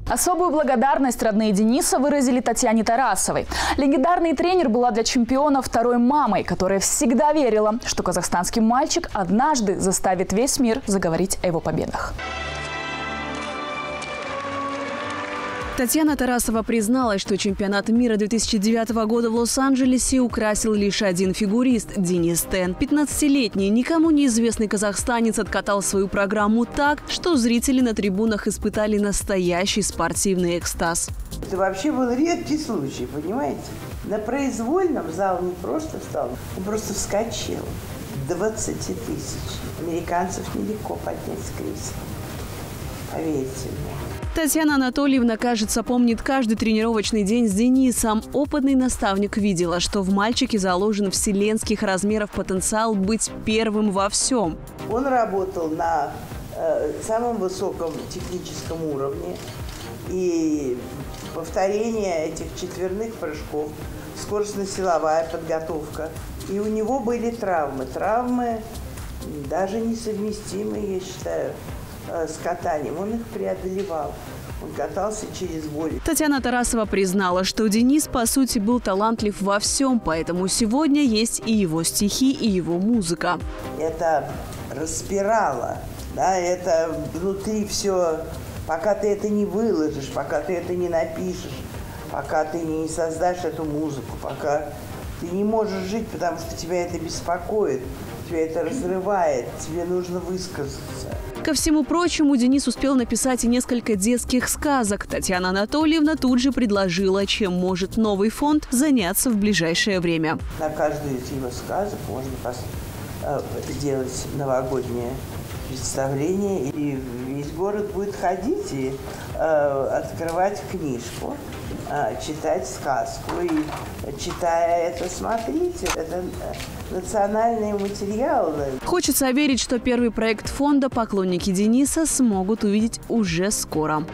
Особую благодарность родные Дениса выразили Татьяне Тарасовой. Легендарный тренер была для чемпиона второй мамой, которая всегда верила, что казахстанский мальчик однажды заставит весь мир заговорить о его победах. Татьяна Тарасова призналась, что чемпионат мира 2009 года в Лос-Анджелесе украсил лишь один фигурист – Денис Тен. 15-летний, никому неизвестный казахстанец откатал свою программу так, что зрители на трибунах испытали настоящий спортивный экстаз. Это вообще был редкий случай, понимаете? На произвольном зал не просто встал, он просто вскочил. 20 тысяч. Американцев нелегко поднять с кресла. Поверьте мне. Татьяна Анатольевна, кажется, помнит каждый тренировочный день с Денисом. Опытный наставник видела, что в мальчике заложен вселенских размеров потенциал быть первым во всем. Он работал на самом высоком техническом уровне. И повторение этих четверных прыжков, скоростно-силовая подготовка. И у него были травмы. Травмы даже несовместимые, я считаю, с катанием. Он их преодолевал. Он катался через боль. Татьяна Тарасова признала, что Денис, по сути, был талантлив во всем, поэтому сегодня есть и его стихи, и его музыка. Это распирало, да, это внутри все, пока ты это не выложишь, пока ты это не напишешь, пока ты не создашь эту музыку, пока ты не можешь жить, потому что тебя это беспокоит, тебя это разрывает, тебе нужно высказаться. Ко всему прочему, Денис успел написать и несколько детских сказок. Татьяна Анатольевна тут же предложила, чем может новый фонд заняться в ближайшее время. На каждую из его сказок можно сделать новогоднее представление, и весь город будет ходить и открывать книжку, читать сказку. И читая это, смотрите, это национальные материалы. Хочется верить, что первый проект фонда поклонники Дениса смогут увидеть уже скоро.